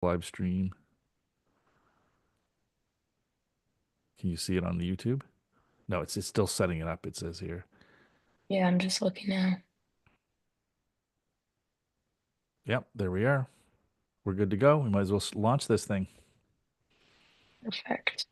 live stream. Can you see it on the YouTube? No, it's still setting it up, it says here. Yeah, I'm just looking now. Yep, there we are. We're good to go. We might as well launch this thing. Perfect.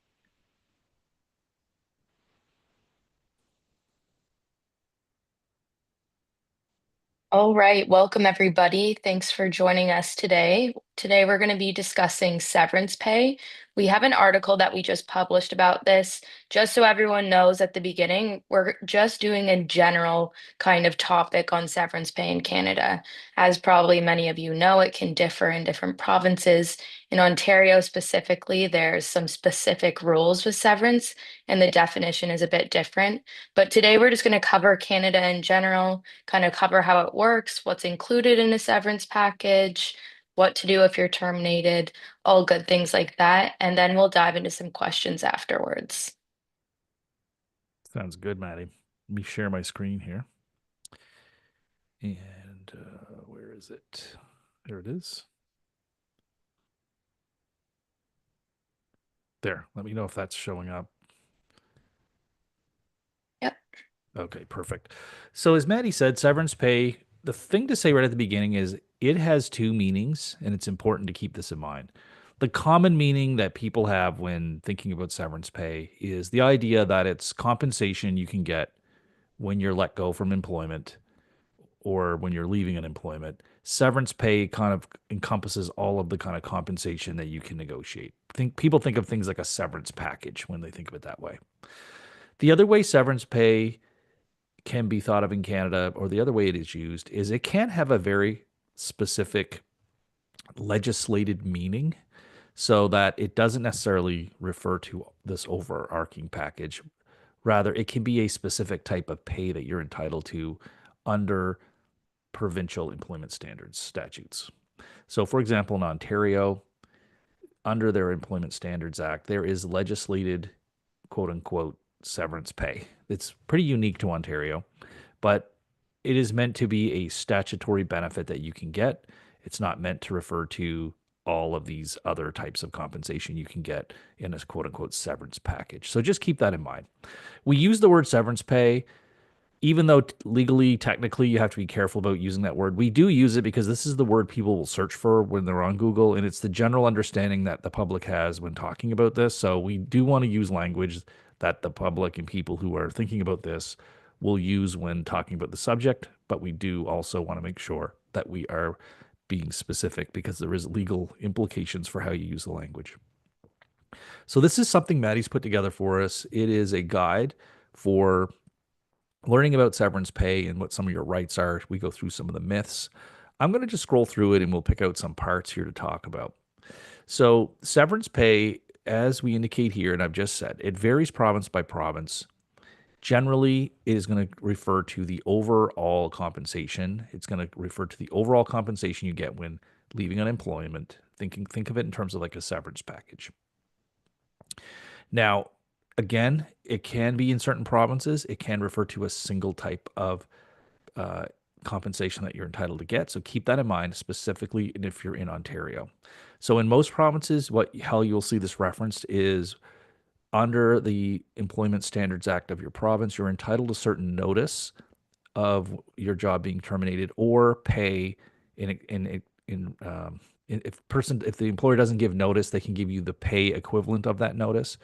All right, welcome everybody. Thanks for joining us today. Today we're going to be discussing severance pay. We have an article that we just published about this. Just so everyone knows at the beginning, we're just doing a general kind of topic on severance pay in Canada. As probably many of you know, it can differ in different provinces. In Ontario specifically, there's some specific rules with severance, and the definition is a bit different. But today we're just going to cover Canada in general, kind of cover how it works, what's included in a severance package, what to do if you're terminated, all good things like that. And then we'll dive into some questions afterwards. Sounds good, Maddie. Let me share my screen here. And where is it? There it is. There. Let me know if that's showing up. Yep. Okay, perfect. So, as Maddie said, severance pay, the thing to say right at the beginning is it has two meanings, and it's important to keep this in mind. The common meaning that people have when thinking about severance pay is the idea that it's compensation you can get when you're let go from employment or when you're leaving an employment. Severance pay kind of encompasses all of the kind of compensation that you can negotiate. People think of things like a severance package when they think of it that way. The other way severance pay can be thought of in Canada, or the other way it is used, is it can have a very specific legislated meaning so that it doesn't necessarily refer to this overarching package. Rather, it can be a specific type of pay that you're entitled to under provincial employment standards statutes. So, for example, in Ontario, under their Employment Standards Act, there is legislated quote unquote severance pay. It's pretty unique to Ontario, but it is meant to be a statutory benefit that you can get. It's not meant to refer to all of these other types of compensation you can get in a quote unquote severance package. So just keep that in mind. We use the word severance pay even though legally, technically, you have to be careful about using that word, we do use it because this is the word people will search for when they're on Google, and it's the general understanding that the public has when talking about this. So we do want to use language that the public and people who are thinking about this will use when talking about the subject, but we do also want to make sure that we are being specific because there is legal implications for how you use the language. So this is something Maddie's put together for us. It is a guide for learning about severance pay and what some of your rights are. We go through some of the myths. I'm going to just scroll through it and we'll pick out some parts here to talk about. So, severance pay, as we indicate here, and I've just said, it varies province by province. Generally, it is going to refer to the overall compensation. It's going to refer to the overall compensation you get when leaving unemployment. Think of it in terms of like a severance package. Now, again, it can be in certain provinces. It can refer to a single type of uh, compensation that you're entitled to get. So keep that in mind, specifically if you're in Ontario. So in most provinces, how you'll see this referenced is under the Employment Standards Act of your province, you're entitled to certain notice of your job being terminated or pay if the employer doesn't give notice, they can give you the pay equivalent of that notice.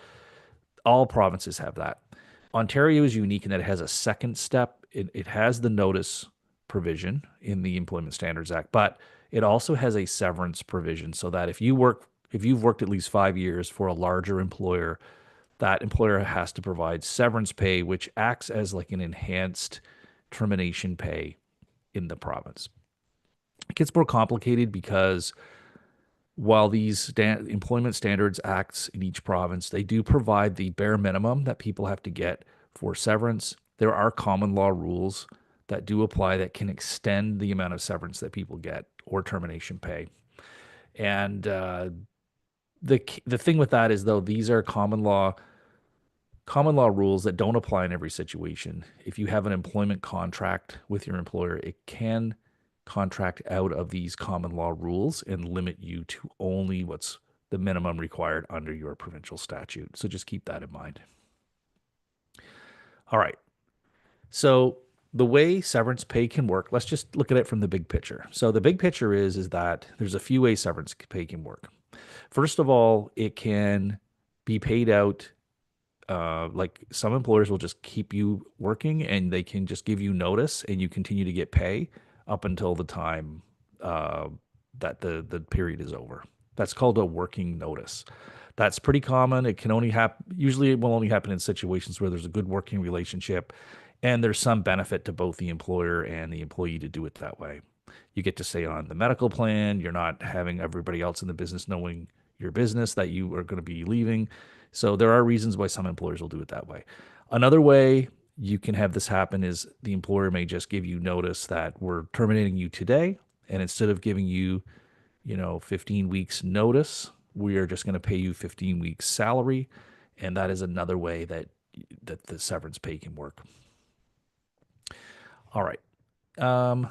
All provinces have that. Ontario is unique in that it has a second step. It has the notice provision in the Employment Standards Act, but it also has a severance provision so that if you've worked at least 5 years for a larger employer, that employer has to provide severance pay, which acts as like an enhanced termination pay in the province. It gets more complicated because while these employment standards acts in each province, they do provide the bare minimum that people have to get for severance. There are common law rules that do apply that can extend the amount of severance that people get or termination pay. And the thing with that is though these are common law rules that don't apply in every situation. If you have an employment contract with your employer, it can contract out of these common law rules and limit you to only what's the minimum required under your provincial statute. So just keep that in mind. All right. So the way severance pay can work, let's just look at it from the big picture. So the big picture is that there's a few ways severance pay can work. First of all, it can be paid out like some employers will just keep you working and they can just give you notice and you continue to get pay up until the time uh, that the period is over. That's called a working notice. That's pretty common. It can only happen, usually it will only happen in situations where there's a good working relationship and there's some benefit to both the employer and the employee to do it that way. You get to stay on the medical plan. You're not having everybody else in the business knowing your business that you are going to be leaving. So there are reasons why some employers will do it that way. Another way you can have this happen is the employer may just give you notice that we're terminating you today, and instead of giving you, 15 weeks notice, we are just going to pay you 15 weeks salary, and that is another way that the severance pay can work. All right. Um,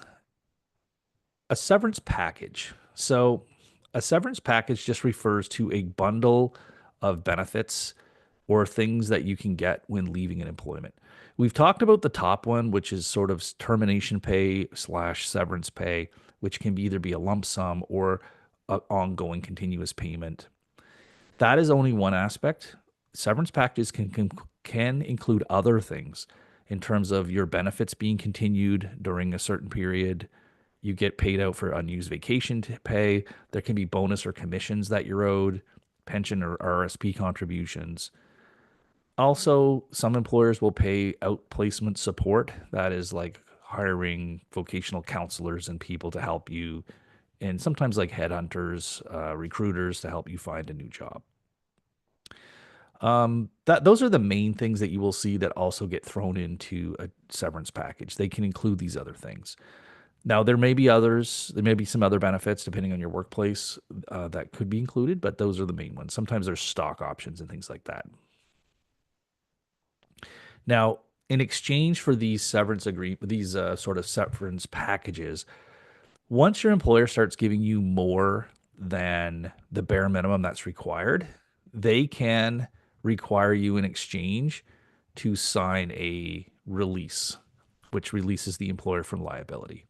a severance package. So, a severance package just refers to a bundle of benefits or things that you can get when leaving an employment. We've talked about the top one, which is sort of termination pay slash severance pay, which can either be a lump sum or an ongoing continuous payment. That is only one aspect. Severance packages can include other things in terms of your benefits being continued during a certain period. You get paid out for unused vacation pay. There can be bonus or commissions that you're owed, pension or RSP contributions. Also, some employers will pay outplacement support. That is like hiring vocational counselors and people to help you, and sometimes like headhunters, recruiters to help you find a new job. That those are the main things that you will see that also get thrown into a severance package. They can include these other things. Now, there may be others. There may be some other benefits depending on your workplace that could be included, but those are the main ones. Sometimes there's stock options and things like that. Now, in exchange for these sort of severance packages, once your employer starts giving you more than the bare minimum that's required, they can require you in exchange to sign a release, which releases the employer from liability.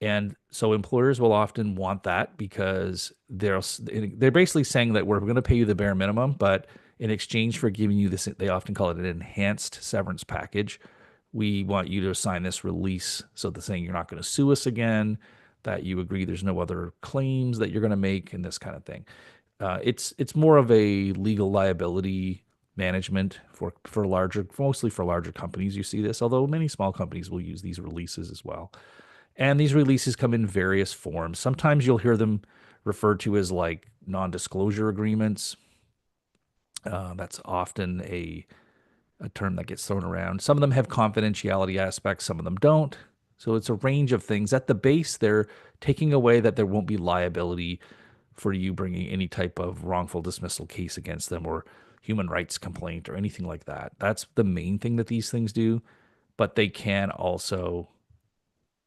And so employers will often want that because they're basically saying that we're going to pay you the bare minimum, but in exchange for giving you this, they often call it an enhanced severance package. We want you to sign this release, so they're saying you're not going to sue us again, that you agree there's no other claims that you're going to make, and this kind of thing. It's more of a legal liability management for larger, mostly for larger companies. You see this, although many small companies will use these releases as well. And these releases come in various forms. Sometimes you'll hear them referred to as like non-disclosure agreements. That's often a term that gets thrown around. Some of them have confidentiality aspects, some of them don't. So it's a range of things. At the base, they're taking away that there won't be liability for you bringing any type of wrongful dismissal case against them or human rights complaint or anything like that. That's the main thing that these things do, but they can also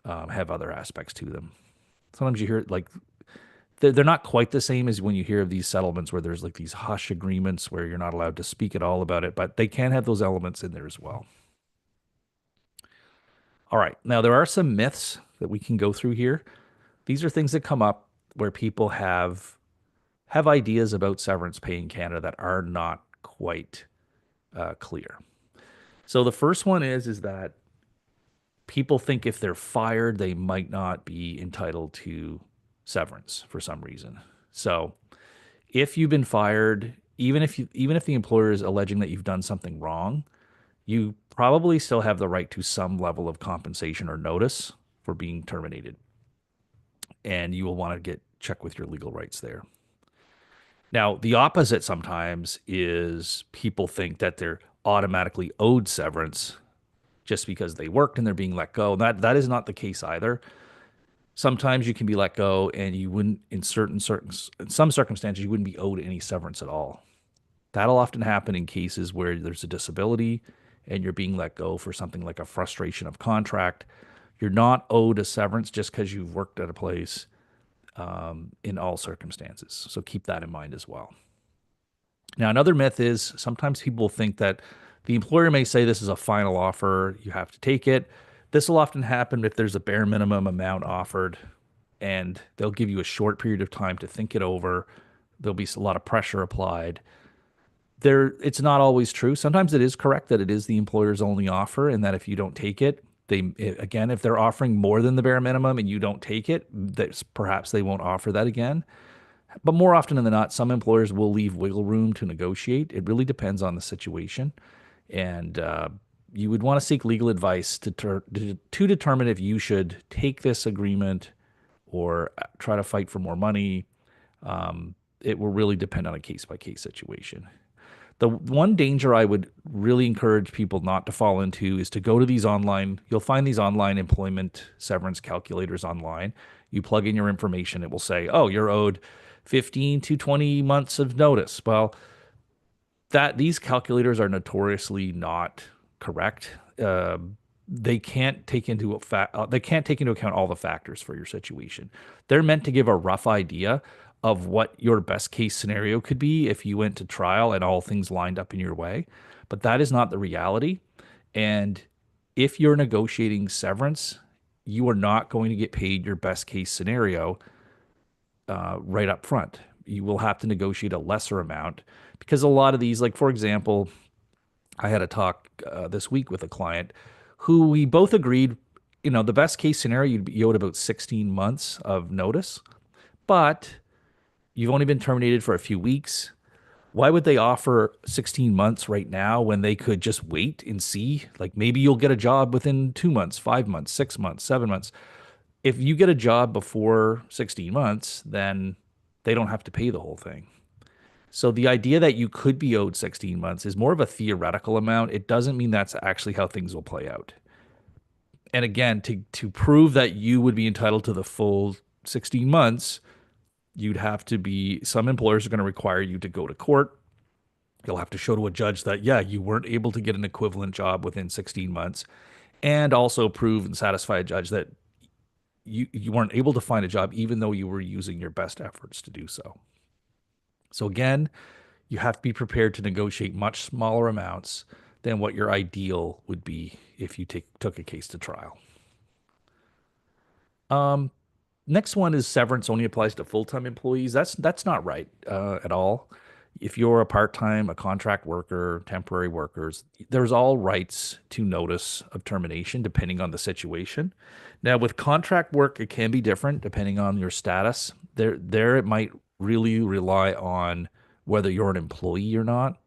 have other aspects to them. Sometimes you hear like they're not quite the same as when you hear of these settlements where there's like these hush agreements where you're not allowed to speak at all about it, but they can have those elements in there as well. All right. Now, there are some myths that we can go through here. These are things that come up where people have ideas about severance pay in Canada that are not quite clear. So the first one is that people think if they're fired, they might not be entitled to severance for some reason. So if you've been fired, even if the employer is alleging that you've done something wrong, you probably still have the right to some level of compensation or notice for being terminated. And you will want to get check with your legal rights there. Now, the opposite sometimes is people think that they're automatically owed severance just because they worked and they're being let go. That is not the case either. Sometimes you can be let go and you wouldn't in some circumstances you wouldn't be owed any severance at all. That'll often happen in cases where there's a disability and you're being let go for something like a frustration of contract. You're not owed a severance just because you've worked at a place in all circumstances. So keep that in mind as well. Now, another myth is sometimes people think that the employer may say this is a final offer, you have to take it. This will often happen if there's a bare minimum amount offered, and they'll give you a short period of time to think it over. There'll be a lot of pressure applied. It's not always true. Sometimes it is correct that it is the employer's only offer, and that if you don't take it, again, if they're offering more than the bare minimum and you don't take it, that's perhaps they won't offer that again. But more often than not, some employers will leave wiggle room to negotiate. It really depends on the situation. And you would want to seek legal advice to determine if you should take this agreement or try to fight for more money. It will really depend on a case by case situation. The one danger I would really encourage people not to fall into is to go to these online, you'll find these online employment severance calculators online. You plug in your information, it will say, oh, you're owed 15 to 20 months of notice. Well, that these calculators are notoriously not correct. They can't take into account all the factors for your situation. They're meant to give a rough idea of what your best case scenario could be if you went to trial and all things lined up in your way, but that is not the reality. And if you're negotiating severance, you are not going to get paid your best case scenario right up front. You will have to negotiate a lesser amount because a lot of these, like for example, I had a talk this week with a client who we both agreed, the best case scenario, you'd be owed about 16 months of notice, but you've only been terminated for a few weeks. Why would they offer 16 months right now when they could just wait and see? Like maybe you'll get a job within 2 months, 5 months, 6 months, 7 months. If you get a job before 16 months, then they don't have to pay the whole thing. So the idea that you could be owed 16 months is more of a theoretical amount. It doesn't mean that's actually how things will play out. And again, to prove that you would be entitled to the full 16 months, you'd have to be, some employers are going to require you to go to court. You'll have to show to a judge that, yeah, you weren't able to get an equivalent job within 16 months, and also prove and satisfy a judge that you weren't able to find a job even though you were using your best efforts to do so. So again, you have to be prepared to negotiate much smaller amounts than what your ideal would be if you took a case to trial. Next one is severance only applies to full-time employees. That's not right at all. If you're a part-time, a contract worker, temporary workers, there's all rights to notice of termination depending on the situation. Now, with contract work, it can be different depending on your status. There it might really rely on whether you're an employee or not.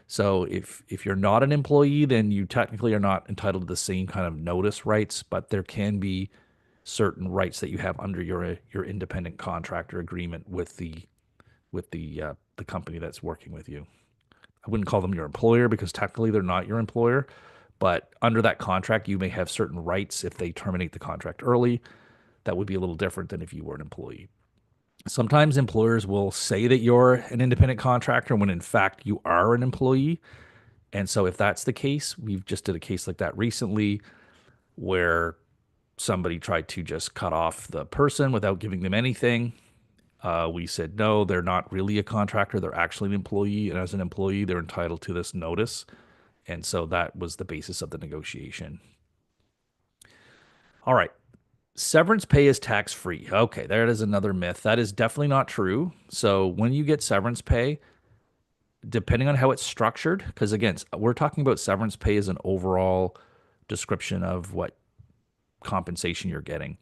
So if you're not an employee, then you technically are not entitled to the same kind of notice rights, but there can be certain rights that you have under your independent contractor agreement with the company that's working with you. I wouldn't call them your employer because technically they're not your employer, but under that contract, you may have certain rights if they terminate the contract early. That would be a little different than if you were an employee. Sometimes employers will say that you're an independent contractor when in fact you are an employee. And so if that's the case, we've just did a case like that recently where somebody tried to just cut off the person without giving them anything. We said, no, they're not really a contractor. They're actually an employee. And as an employee, they're entitled to this notice. And so that was the basis of the negotiation. All right. Severance pay is tax free. Okay, there it is another myth. That is definitely not true. So when you get severance pay, depending on how it's structured, because again, we're talking about severance pay as an overall description of what compensation you're getting.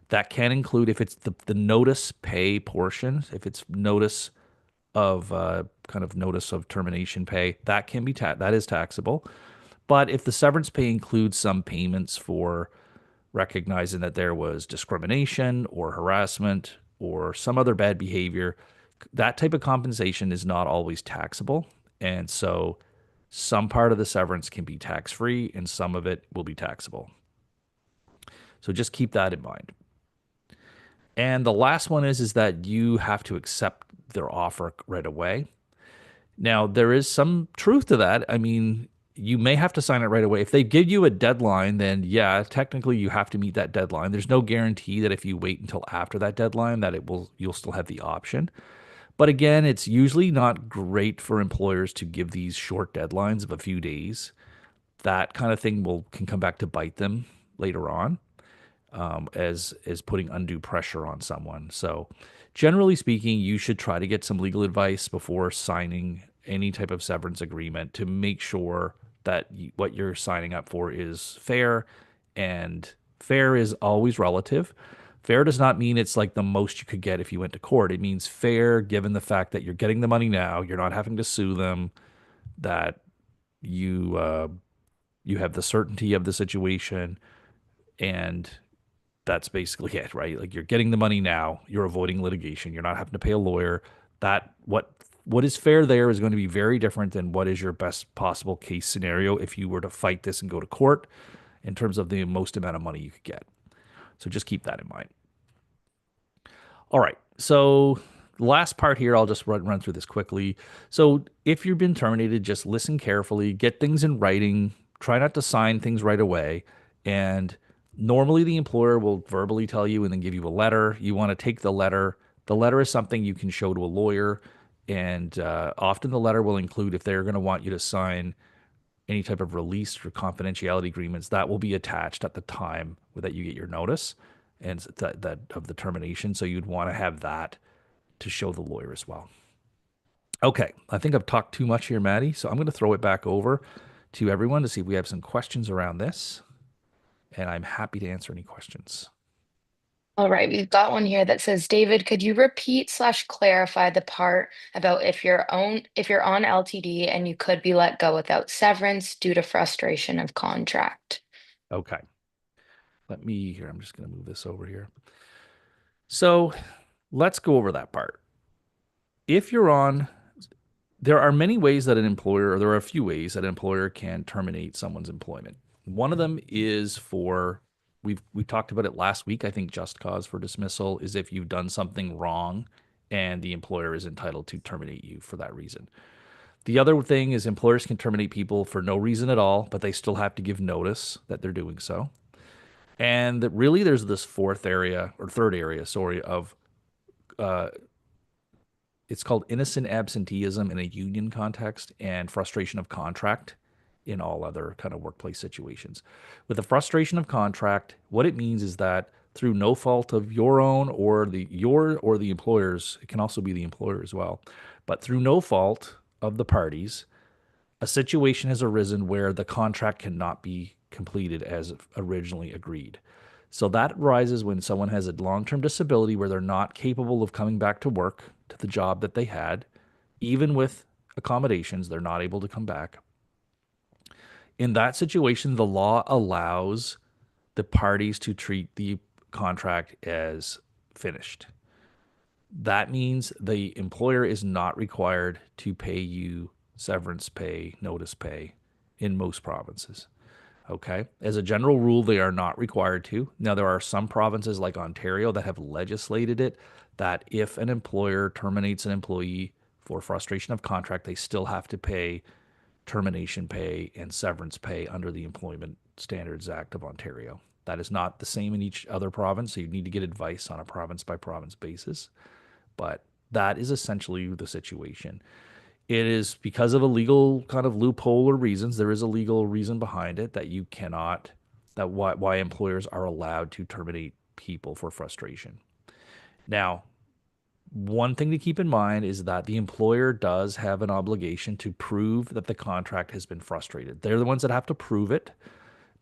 That can include if it's the notice pay portion, if it's notice of kind of notice of termination pay, that can be that is taxable. But if the severance pay includes some payments for recognizing that there was discrimination or harassment or some other bad behavior, that type of compensation is not always taxable. And so some part of the severance can be tax free and some of it will be taxable. So just keep that in mind. And the last one is that you have to accept their offer right away. Now, there is some truth to that. I mean, you may have to sign it right away. If they give you a deadline, then yeah, technically you have to meet that deadline. There's no guarantee that if you wait until after that deadline that you'll still have the option. But again, it's usually not great for employers to give these short deadlines of a few days. That kind of thing will can come back to bite them later on, as putting undue pressure on someone. So, generally speaking, you should try to get some legal advice before signing any type of severance agreement to make sure that what you're signing up for is fair. And fair is always relative. Fair does not mean it's like the most you could get if you went to court. It means fair given the fact that you're getting the money now, you're not having to sue them, that you have the certainty of the situation, and that's basically it, right? Like you're getting the money now, you're avoiding litigation, you're not having to pay a lawyer. That what is fair there is going to be very different than what is your best possible case scenario if you were to fight this and go to court in terms of the most amount of money you could get. So just keep that in mind. All right. So the last part here, I'll just run through this quickly. So if you've been terminated, just listen carefully, get things in writing, try not to sign things right away. And normally the employer will verbally tell you and then give you a letter. You want to take the letter. The letter is something you can show to a lawyer. And often the letter will include, if they're going to want you to sign any type of release or confidentiality agreements, that will be attached at the time that you get your notice and that of the termination. So you'd want to have that to show the lawyer as well. Okay, I think I've talked too much here, Maddie. So I'm going to throw it back over to everyone to see if we have some questions around this. And I'm happy to answer any questions. All right, we've got one here that says, David, could you repeat slash clarify the part about if you're on LTD and you could be let go without severance due to frustration of contract? Okay, let me here. I'm just going to move this over here. So let's go over that part. If you're on There are many ways that an employer, or there are a few ways that an employer can terminate someone's employment. One of them is we talked about it last week. I think just cause for dismissal is if you've done something wrong and the employer is entitled to terminate you for that reason. The other thing is employers can terminate people for no reason at all, but they still have to give notice that they're doing so. And that really there's this fourth area or third area, sorry, of uh, it's called innocent absenteeism in a union context and frustration of contract in all other kind of workplace situations. With the frustration of contract, what it means is that through no fault of your own or the employer's, it can also be the employer as well, but through no fault of the parties, a situation has arisen where the contract cannot be completed as originally agreed. So that arises when someone has a long term disability where they're not capable of coming back to work to the job that they had. Even with accommodations, they're not able to come back. In that situation, the law allows the parties to treat the contract as finished. That means the employer is not required to pay you severance pay, notice pay in most provinces. Okay. As a general rule, they are not required to. Now, there are some provinces like Ontario that have legislated it that if an employer terminates an employee for frustration of contract, they still have to pay termination pay and severance pay under the Employment Standards Act of Ontario. That is not the same in each other province, so you need to get advice on a province by province basis. But that is essentially the situation. It is because of a legal kind of loophole or reasons. There is a legal reason behind it that you cannot, that why employers are allowed to terminate people for frustration. Now, one thing to keep in mind is that the employer does have an obligation to prove that the contract has been frustrated. They're the ones that have to prove it.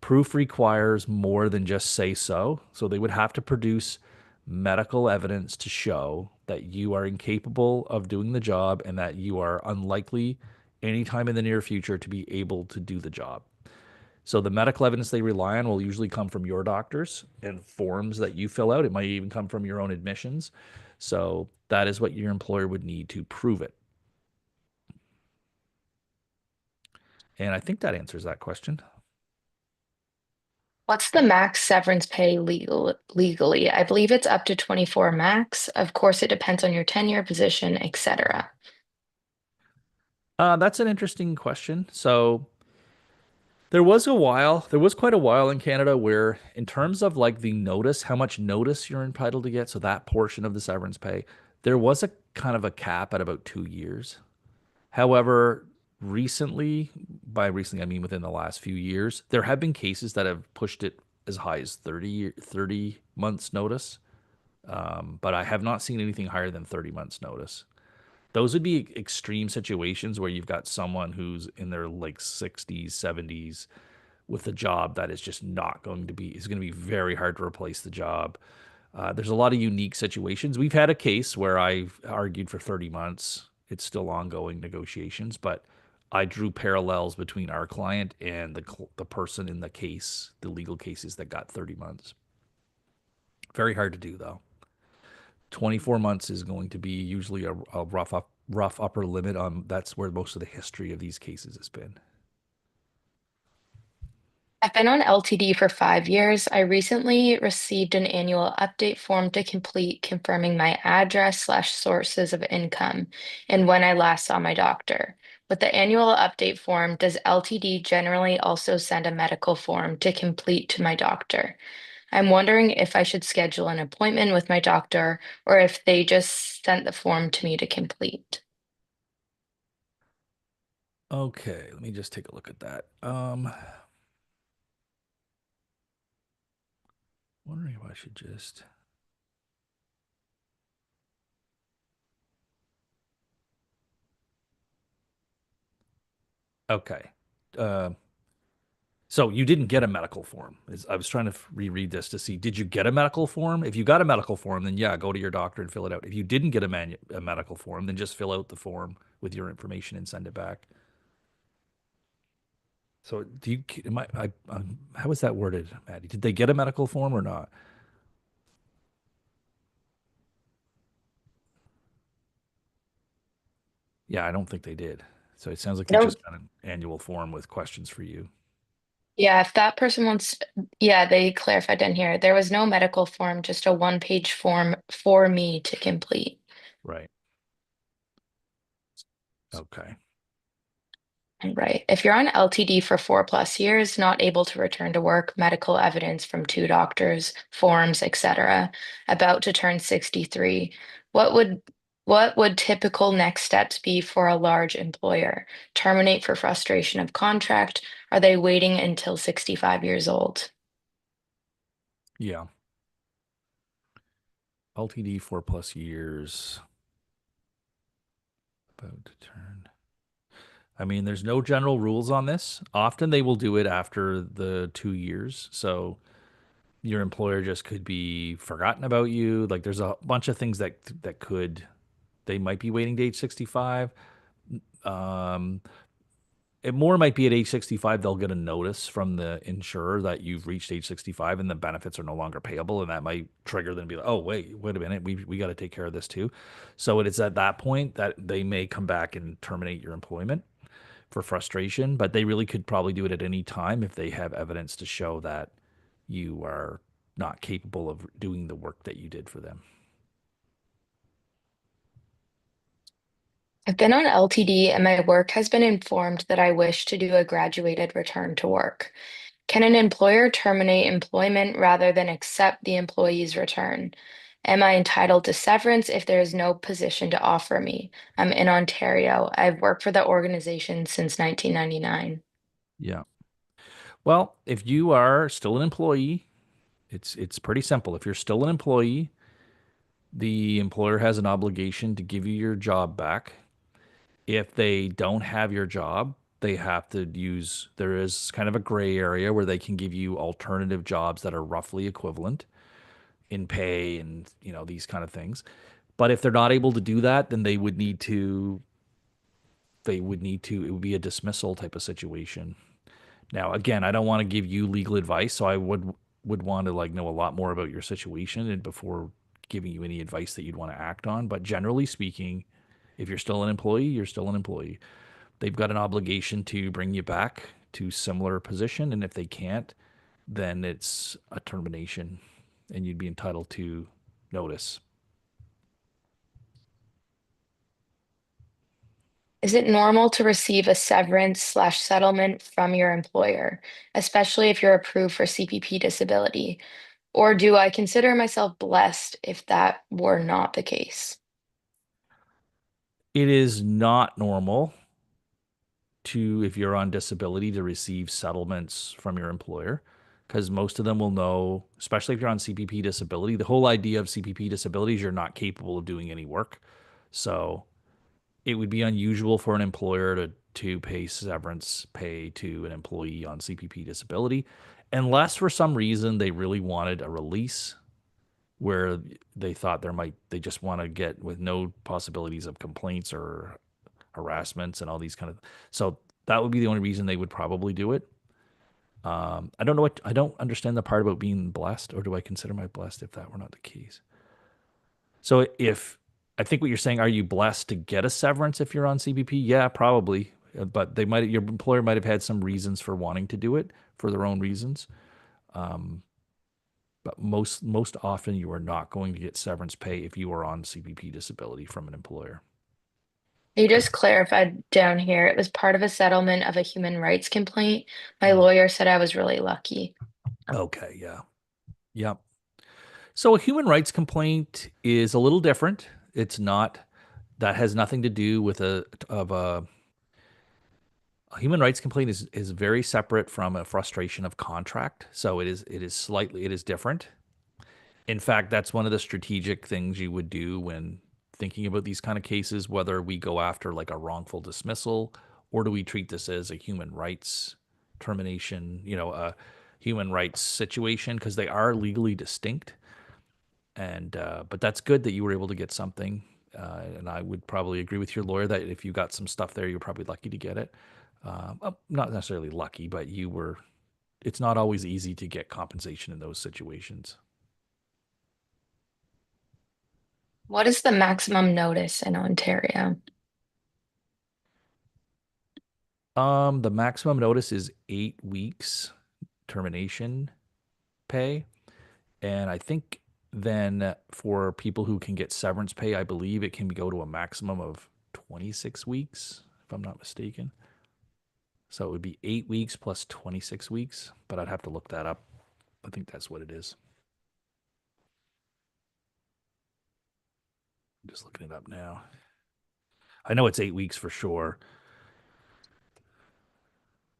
Proof requires more than just say so. So they would have to produce medical evidence to show that you are incapable of doing the job and that you are unlikely anytime in the near future to be able to do the job. So the medical evidence they rely on will usually come from your doctors and forms that you fill out. It might even come from your own admissions. So that is what your employer would need to prove it. And I think that answers that question. What's the max severance pay legally? I believe it's up to 24 max. Of course, it depends on your tenure, position, etc. That's an interesting question. So There was quite a while in Canada where, in terms of like the notice, how much notice you're entitled to get, so that portion of the severance pay, there was a kind of a cap at about 2 years. However, recently, by recently I mean within the last few years, there have been cases that have pushed it as high as 30 months notice. But I have not seen anything higher than 30 months notice. Those would be extreme situations where you've got someone who's in their like 60s, 70s with a job that is just not going to be, is going to be very hard to replace the job. There's a lot of unique situations. We've had a case where I've argued for 30 months. It's still ongoing negotiations, but I drew parallels between our client and the person in the case, the legal cases that got 30 months. Very hard to do though. 24 months is going to be usually a rough upper limit on that's where most of the history of these cases has been. I've been on LTD for 5 years. I recently received an annual update form to complete confirming my address slash sources of income and when I last saw my doctor. With the annual update form, does LTD generally also send a medical form to complete to my doctor? I'm wondering if I should schedule an appointment with my doctor or if they just sent the form to me to complete. Okay, let me just take a look at that. Wondering if I should just. Okay. Uh, so you didn't get a medical form. I was trying to reread this to see, did you get a medical form? If you got a medical form, then yeah, go to your doctor and fill it out. If you didn't get a medical form, then just fill out the form with your information and send it back. So do you, am how is that worded, Maddie? Did they get a medical form or not? Yeah, I don't think they did. So it sounds like they No, just got an annual form with questions for you. yeah, if that person wants, yeah, they clarified in here. There was no medical form, just a one-page form for me to complete. Right. Okay. Right. If you're on LTD for 4+ years, not able to return to work, medical evidence from two doctors, forms, etc., about to turn 63, what would what would typical next steps be for a large employer? Terminate for frustration of contract? Are they waiting until 65 years old? Yeah. LTD 4 plus years. About to turn. I mean, there's no general rules on this. Often they will do it after the 2 years. So your employer just could be forgotten about you. Like there's a bunch of things that could they might be waiting to age 65. Um, it more might be at age 65 they'll get a notice from the insurer that you've reached age 65 and the benefits are no longer payable, and that might trigger them to be like, oh wait a minute, we got to take care of this too. So it is at that point that they may come back and terminate your employment for frustration, but they really could probably do it at any time if they have evidence to show that you are not capable of doing the work that you did for them. I've been on LTD and my work has been informed that I wish to do a graduated return to work. Can an employer terminate employment rather than accept the employee's return? Am I entitled to severance if there is no position to offer me? I'm in Ontario. I've worked for the organization since 1999. Yeah. Well, if you are still an employee, it's pretty simple. If you're still an employee, the employer has an obligation to give you your job back. If they don't have your job, they have to use, there is kind of a gray area where they can give you alternative jobs that are roughly equivalent in pay and, these kind of things. But if they're not able to do that, then it would be a dismissal type of situation. Now, again, I don't want to give you legal advice, so I would want to like know a lot more about your situation and before giving you any advice that you'd want to act on. But generally speaking, if you're still an employee, you're still an employee. They've got an obligation to bring you back to similar position, and if they can't, then it's a termination, and you'd be entitled to notice. Is it normal to receive a severance slash settlement from your employer, especially if you're approved for CPP disability? Or do I consider myself blessed if that were not the case? It is not normal to, if you're on disability, to receive settlements from your employer because most of them will know, especially if you're on CPP disability, the whole idea of CPP disability is you're not capable of doing any work. So it would be unusual for an employer to pay severance pay to an employee on CPP disability unless for some reason they really wanted a release where they thought they just want to get with no possibilities of complaints or harassments and all these kind of, so that would be the only reason they would probably do it. I don't understand the part about being blessed, or do I consider my blessed if that were not the case? So if I think what you're saying, are you blessed to get a severance if you're on CBP? Yeah, probably. But your employer might have had some reasons for wanting to do it for their own reasons. But most often you are not going to get severance pay if you are on CBP disability from an employer. You just clarified down here. It was part of a settlement of a human rights complaint. My Mm. lawyer said I was really lucky. Okay, yeah. Yep. So a human rights complaint is a little different. It's not that has nothing to do with a human rights complaint is very separate from a frustration of contract. So it is different. In fact, that's one of the strategic things you would do when thinking about these kind of cases, whether we go after like a wrongful dismissal or do we treat this as a human rights termination, a human rights situation, because they are legally distinct. And but that's good that you were able to get something. And I would probably agree with your lawyer that if you got some stuff there, you're probably lucky to get it. Well, not necessarily lucky, but you were. It's not always easy to get compensation in those situations. What is the maximum notice in Ontario? The maximum notice is 8 weeks termination pay, and I think then for people who can get severance pay, I believe it can go to a maximum of 26 weeks, if I'm not mistaken. So it would be 8 weeks plus 26 weeks, but I'd have to look that up. I think that's what it is. I'm just looking it up now. I know it's 8 weeks for sure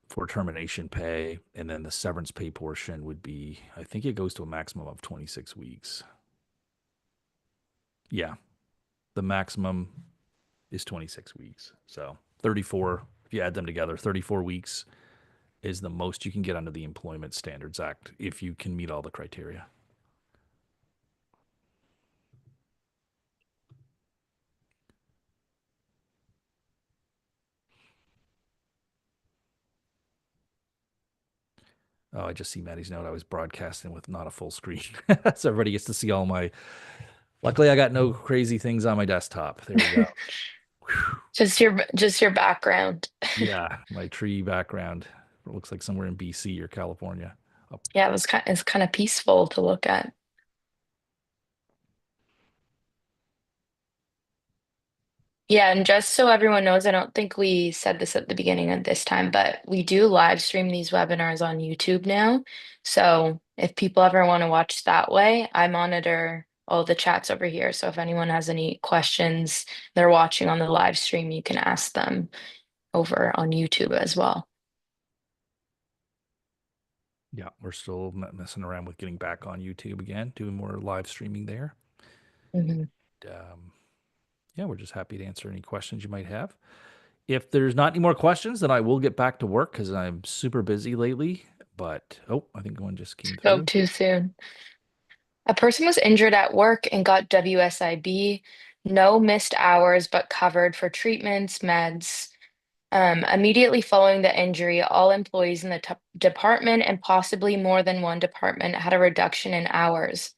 for termination pay, and then the severance pay portion would be, I think it goes to a maximum of 26 weeks. Yeah, the maximum is 26 weeks. So 34, if you add them together, 34 weeks is the most you can get under the Employment Standards Act if you can meet all the criteria. Oh, I just see Maddie's note. I was broadcasting with not a full screen. So everybody gets to see all my. Luckily, I got no crazy things on my desktop. There we go. Just your background. Yeah, my tree background. It looks like somewhere in BC or California. Oh, Yeah, it's kind of peaceful to look at. Yeah, and just so everyone knows, I don't think we said this at the beginning of this time, but we do live stream these webinars on YouTube now. So if people ever want to watch that way, I monitor all the chats over here. So if anyone has any questions they're watching on the live stream, you can ask them over on YouTube as well. yeah, we're still messing around with getting back on YouTube again, doing more live streaming there. Mhm. Um, yeah, we're just happy to answer any questions you might have. If there's not any more questions, then I will get back to work because I'm super busy lately. But oh, I think one just came Spoke through. too soon. A person was injured at work and got WSIB, no missed hours, but covered for treatments, meds. Immediately following the injury, all employees in the department and possibly more than one department had a reduction in hours.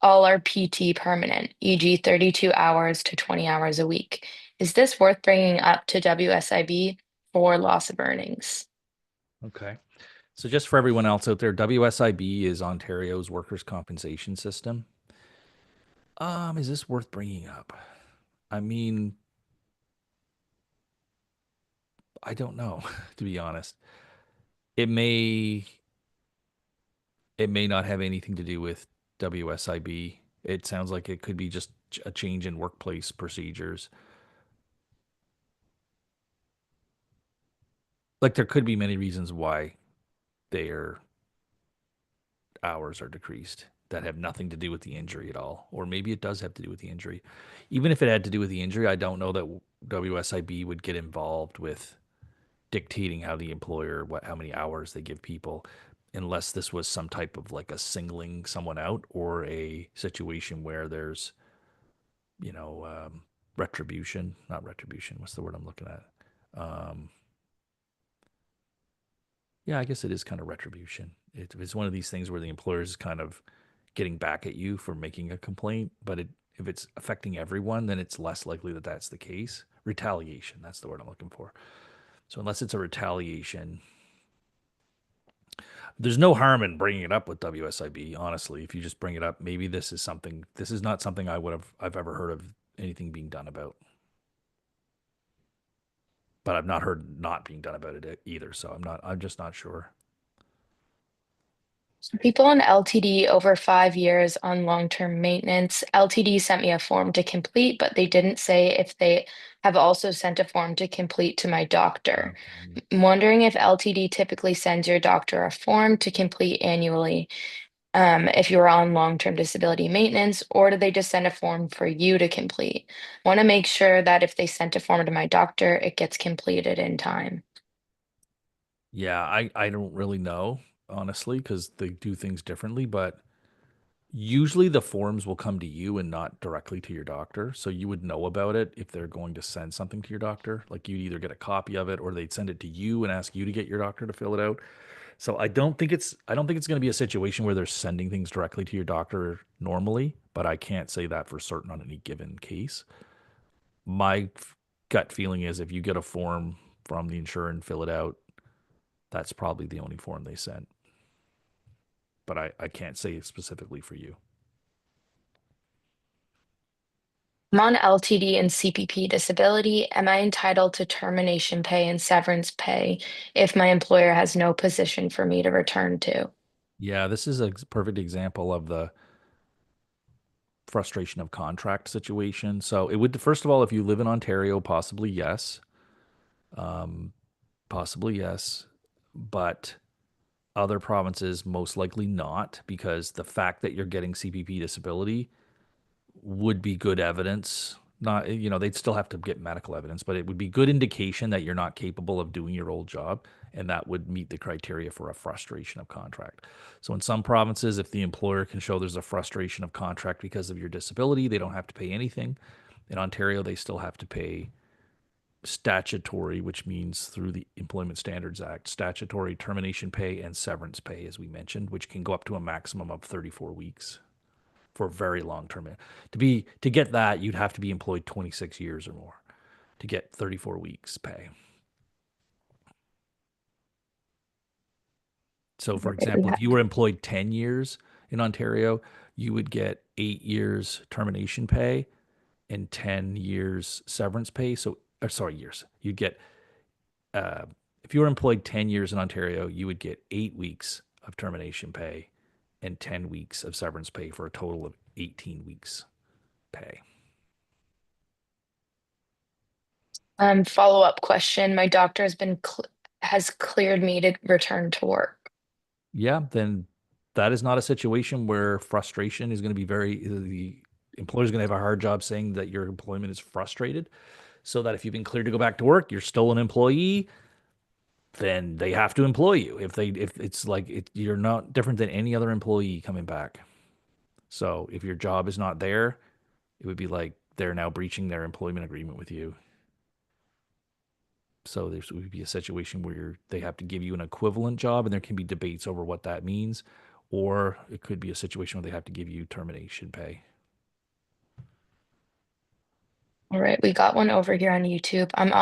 All are PT permanent, e.g., 32 hours to 20 hours a week. Is this worth bringing up to WSIB for loss of earnings? Okay. So just for everyone else out there, WSIB is Ontario's workers' compensation system. Is this worth bringing up? I mean, I don't know, to be honest. It may it may not have anything to do with WSIB. It sounds like it could be just a change in workplace procedures. Like there could be many reasons why their hours are decreased that have nothing to do with the injury at all. Or maybe it does have to do with the injury. Even if it had to do with the injury, I don't know that WSIB would get involved with dictating how the employer, how many hours they give people, unless this was some type of like a singling someone out or a situation where there's, you know, retribution, not retribution. What's the word I'm looking at? Um, yeah, I guess it is kind of retribution. It's one of these things where the employer is kind of getting back at you for making a complaint, but if it's affecting everyone, then it's less likely that that's the case. Retaliation, that's the word I'm looking for. So unless it's a retaliation, there's no harm in bringing it up with WSIB. Honestly, if you just bring it up, maybe this is something. This is not something I've ever heard of anything being done about. But I've not heard not being done about it either. So I'm just not sure. People on LTD over 5 years on long-term maintenance, LTD sent me a form to complete, but they didn't say if they have also sent a form to complete to my doctor. Okay. I'm wondering if LTD typically sends your doctor a form to complete annually, if you're on long-term disability maintenance, or do they just send a form for you to complete? Want to make sure that if they sent a form to my doctor, it gets completed in time. Yeah, I don't really know, honestly, because they do things differently, but usually the forms will come to you and not directly to your doctor. So you would know about it if they're going to send something to your doctor. Like you'd either get a copy of it or they'd send it to you and ask you to get your doctor to fill it out. So I don't think it's going to be a situation where they're sending things directly to your doctor normally, but I can't say that for certain on any given case. My gut feeling is if you get a form from the insurer and fill it out, that's probably the only form they sent. But I can't say it specifically for you. I'm on LTD and CPP disability. Am I entitled to termination pay and severance pay if my employer has no position for me to return to? Yeah, this is a perfect example of the frustration of contract situation. So it would, first of all, if you live in Ontario, possibly yes. Um, Possibly yes. But other provinces, most likely not, because the fact that you're getting CPP disability would be good evidence. Not, they'd still have to get medical evidence, but it would be good indication that you're not capable of doing your old job, and that would meet the criteria for a frustration of contract. So in some provinces, if the employer can show there's a frustration of contract because of your disability, they don't have to pay anything. In Ontario, they still have to pay statutory, which means through the Employment Standards Act, statutory termination pay and severance pay, as we mentioned, which can go up to a maximum of 34 weeks for very long term. To get that, you'd have to be employed 26 years or more to get 34 weeks pay. So, for Right, we example, if have you were employed 10 years in Ontario, you would get 8 years termination pay and 10 years severance pay. So, or sorry, years. You'd get, uh, if you were employed 10 years in Ontario, you would get 8 weeks of termination pay and 10 weeks of severance pay for a total of 18 weeks pay. follow-up question. My doctor has cleared me to return to work. Yeah, then that is not a situation where frustration is going to be the employer's going to have a hard job saying that your employment is frustrated. So that if you've been cleared to go back to work, you're still an employee, then they have to employ you. If it's like you're not different than any other employee coming back. So if your job is not there, it would be like they're now breaching their employment agreement with you. So there would be a situation where they have to give you an equivalent job, and there can be debates over what that means. Or it could be a situation where they have to give you termination pay. All right, we got one over here on YouTube. I'm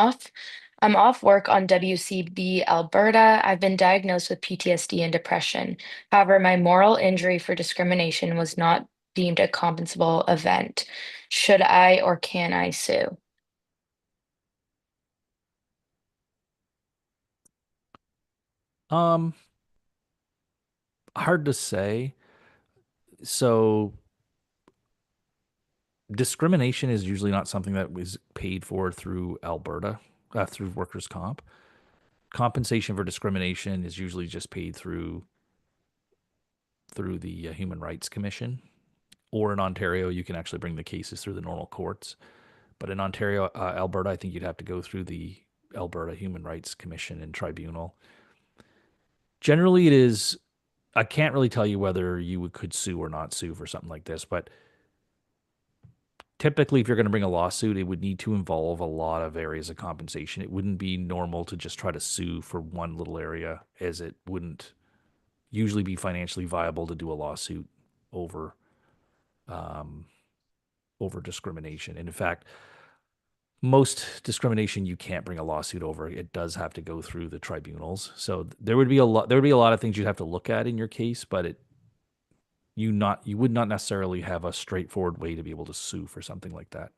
off work on WCB Alberta. I've been diagnosed with PTSD and depression. However, my moral injury for discrimination was not deemed a compensable event. Should I or can I sue? Um, Hard to say. So discrimination is usually not something that was paid for through Alberta, through workers' comp. Compensation for discrimination is usually just paid through the Human Rights Commission. Or in Ontario, you can actually bring the cases through the normal courts. But in Ontario, Alberta, I think you'd have to go through the Alberta Human Rights Commission and Tribunal. Generally, it is. I can't really tell you whether could sue or not sue for something like this, but typically, if you're going to bring a lawsuit, it would need to involve a lot of areas of compensation. It wouldn't be normal to just try to sue for one little area, as it wouldn't usually be financially viable to do a lawsuit over um, over discrimination. And in fact, most discrimination you can't bring a lawsuit over. It does have to go through the tribunals. So there would be a lot. There would be a lot of things you'd have to look at in your case, but you would not necessarily have a straightforward way to be able to sue for something like that.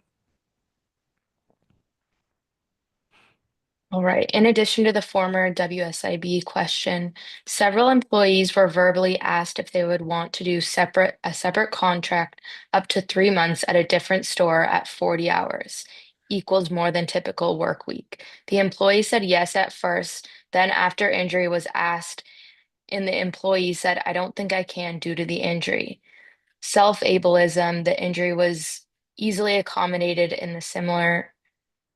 All right. In addition to the former WSIB question, several employees were verbally asked if they would want to do a separate contract up to 3 months at a different store at 40 hours, equals more than typical work week. The employee said yes at first, then after injury was asked, and the employee said, I don't think I can due to the injury. Self-ableism, the injury was easily accommodated in the similar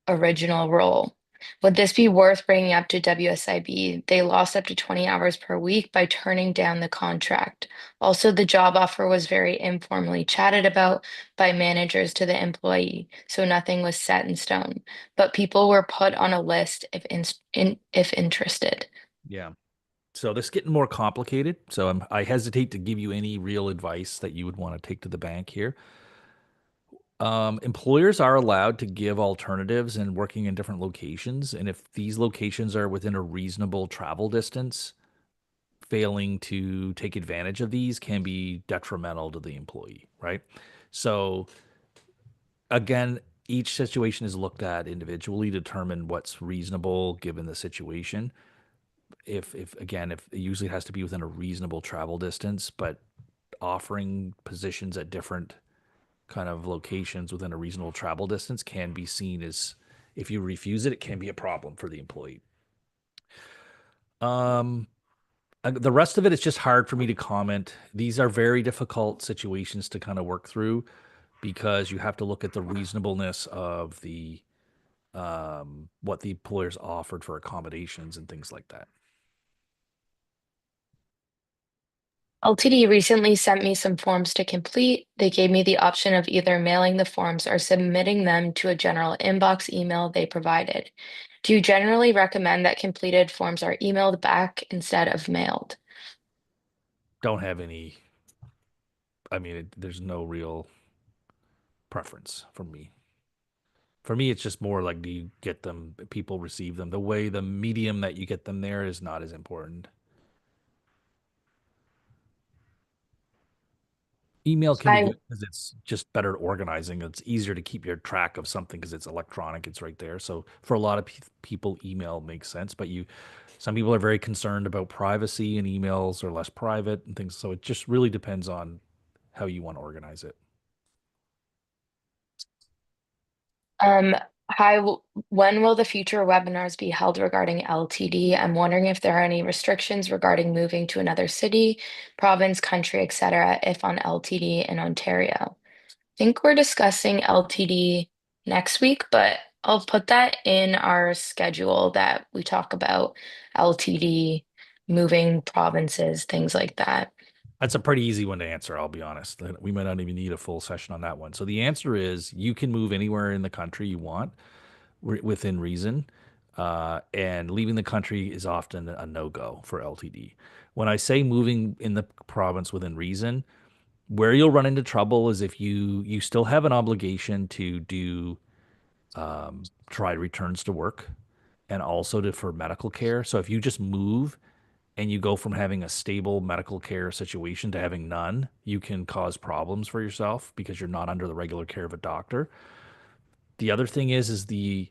original role. Would this be worth bringing up to WSIB? They lost up to 20 hours per week by turning down the contract. Also, the job offer was very informally chatted about by managers to the employee, so nothing was set in stone. But people were put on a list if interested. Yeah. So this is getting more complicated. So I hesitate to give you any real advice that you would want to take to the bank here. Employers are allowed to give alternatives in working in different locations, and if these locations are within a reasonable travel distance, failing to take advantage of these can be detrimental to the employee, right? So again, each situation is looked at individually to determine what's reasonable given the situation. If it usually has to be within a reasonable travel distance, but offering positions at different kind of locations within a reasonable travel distance can be seen as, if you refuse it, it can be a problem for the employee. Um, the rest of it is just hard for me to comment. These are very difficult situations to kind of work through because you have to look at the reasonableness of the what the employers offered for accommodations and things like that. LTD recently sent me some forms to complete. They gave me the option of either mailing the forms or submitting them to a general inbox email they provided. Do you generally recommend that completed forms are emailed back instead of mailed? Don't have any. I mean, there's no real preference for me. For me, it's just more like, do you get them? People receive them. The medium that you get them there is not as important. Email can be I good because it's just better organizing. It's easier to keep your track of something because it's electronic. It's right there. So for a lot of people, email makes sense. But some people are very concerned about privacy, and emails are less private and things. So it just really depends on how you want to organize it. um hi, when will the future webinars be held regarding LTD? I'm wondering if there are any restrictions regarding moving to another city, province, country, etc., if on LTD in Ontario. Think we're discussing LTD next week, but I'll put that in our schedule that we talk about LTD, moving provinces, things like that. That's a pretty easy one to answer, I'll be honest. We might not even need a full session on that one. So the answer is you can move anywhere in the country you want within reason. And leaving the country is often a no-go for LTD. When I say moving in the province within reason, where you'll run into trouble is if you still have an obligation to do try returns to work and also for medical care. So if you just move and you go from having a stable medical care situation to having none, you can cause problems for yourself because you're not under the regular care of a doctor. The other thing is the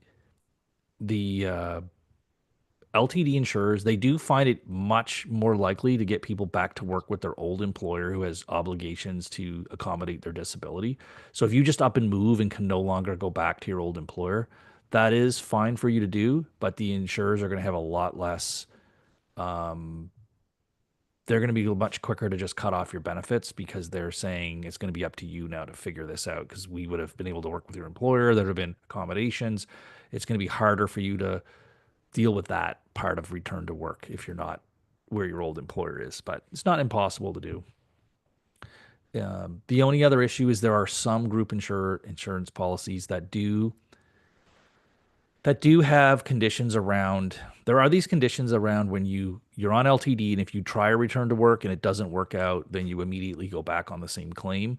LTD insurers, they do find it much more likely to get people back to work with their old employer who has obligations to accommodate their disability. So if you just up and move and can no longer go back to your old employer, that is fine for you to do, but the insurers are going to have a lot less they're going to be much quicker to just cut off your benefits because they're saying it's going to be up to you now to figure this out because we would have been able to work with your employer. There have been accommodations. It's going to be harder for you to deal with that part of return to work if you're not where your old employer is, but it's not impossible to do. The only other issue is there are some group insurance policies that do have conditions around there are these conditions around when you're on LTD and if you try to return to work and it doesn't work out, then you immediately go back on the same claim.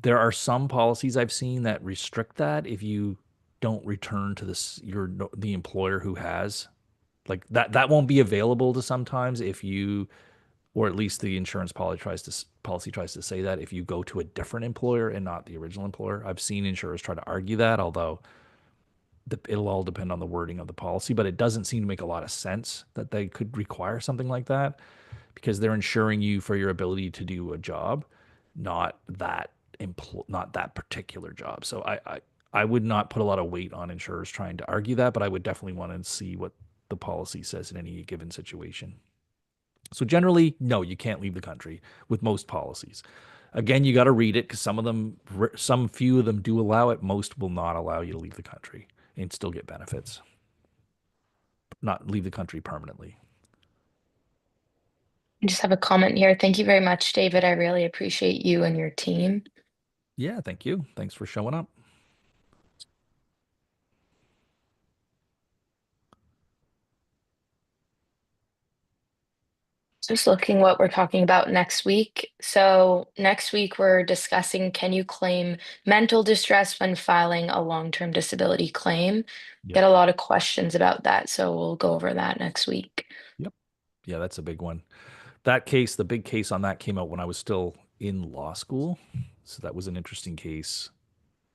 There are some policies I've seen that restrict that if you don't return to the employer who has like that won't be available to sometimes if you or at least the insurance policy tries to say that if you go to a different employer and not the original employer. I've seen insurers try to argue that, although it'll all depend on the wording of the policy, but it doesn't seem to make a lot of sense that they could require something like that because they're insuring you for your ability to do a job, not not that particular job. So I would not put a lot of weight on insurers trying to argue that, but I would definitely want to see what the policy says in any given situation. So generally, no, you can't leave the country with most policies. Again, you got to read it because some few of them do allow it. Most will not allow you to leave the country and still get benefits, not leave the country permanently. I just have a comment here. Thank you very much, David. I really appreciate you and your team. Yeah, thank you. Thanks for showing up. Just looking what we're talking about next week. So next week we're discussing can you claim mental distress when filing a long-term disability claim? Yep. Get a lot of questions about that, so we'll go over that next week. Yep. Yeah, that's a big one. That case, the big case on that came out when I was still in law school. So that was an interesting case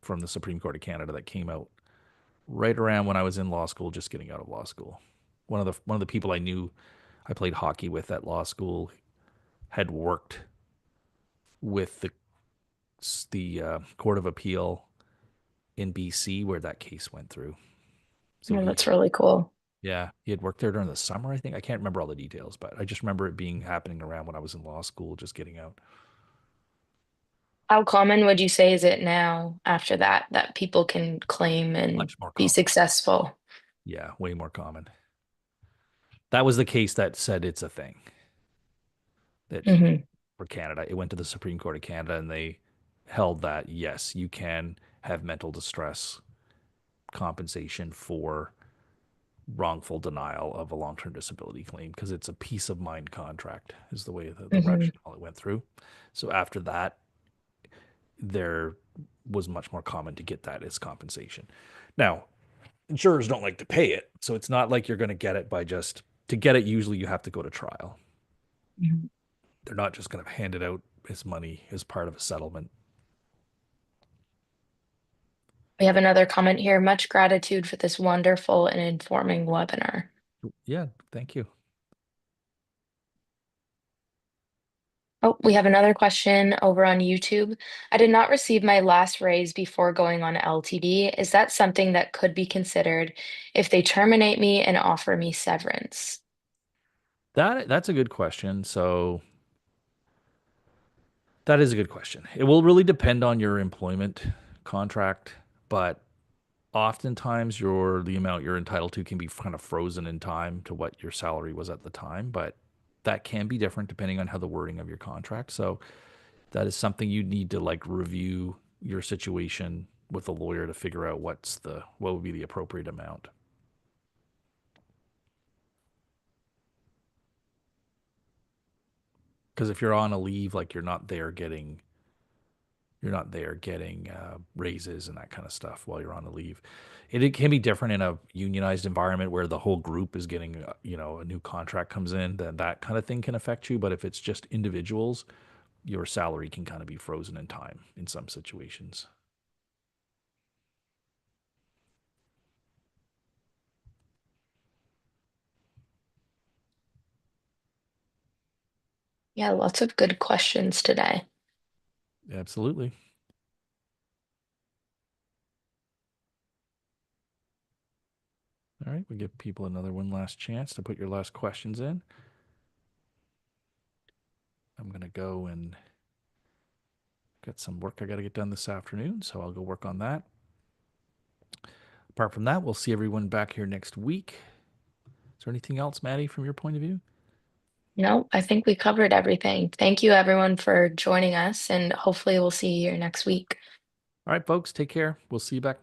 from the Supreme Court of Canada that came out right around when I was in law school, just getting out of law school. One of the people I knew I played hockey with at law school had worked with the Court of Appeal in BC where that case went through. So Yeah, he that's had, really cool. yeah, he had worked there during the summer, I think. I can't remember all the details, but I just remember it being happening around when I was in law school, just getting out. How common would you say is it now after that that people can claim and Much more be common. successful? Yeah, way more common. That was the case that said it's a thing that Hmm. for Canada. It went to the Supreme Court of Canada and they held that yes, you can have mental distress compensation for wrongful denial of a long-term disability claim because it's a peace of mind contract is the way the Hmm. rationale it went through. So after that, there was much more common to get that as compensation. Now, insurers don't like to pay it, so it's not like you're going to get it by just to get it. Usually, you have to go to trial. They're not just going to hand it out as money as part of a settlement. We have another comment here. Much gratitude for this wonderful and informing webinar. Yeah, thank you. Oh, we have another question over on YouTube. I did not receive my last raise before going on LTD. Is that something that could be considered if they terminate me and offer me severance? That's a good question. So that is a good question. It will really depend on your employment contract, but oftentimes the amount you're entitled to can be kind of frozen in time to what your salary was at the time, but that can be different depending on how the wording of your contract. So that is something you need to like review your situation with a lawyer to figure out what would be the appropriate amount. Because if you're on a leave, like you're not there getting raises and that kind of stuff while you're on the leave. It can be different in a unionized environment where the whole group is getting, a new contract comes in, then that kind of thing can affect you. But if it's just individuals, your salary can kind of be frozen in time in some situations. Yeah, lots of good questions today. Absolutely. All right, we give people one last chance to put your last questions in. I'm going to go and get some work I got to get done this afternoon, so I'll go work on that. Apart from that, we'll see everyone back here next week. Is there anything else, Maddie, from your point of view? No, I think we covered everything. Thank you, everyone, for joining us, and hopefully we'll see you here next week. All right, folks, take care. We'll see you back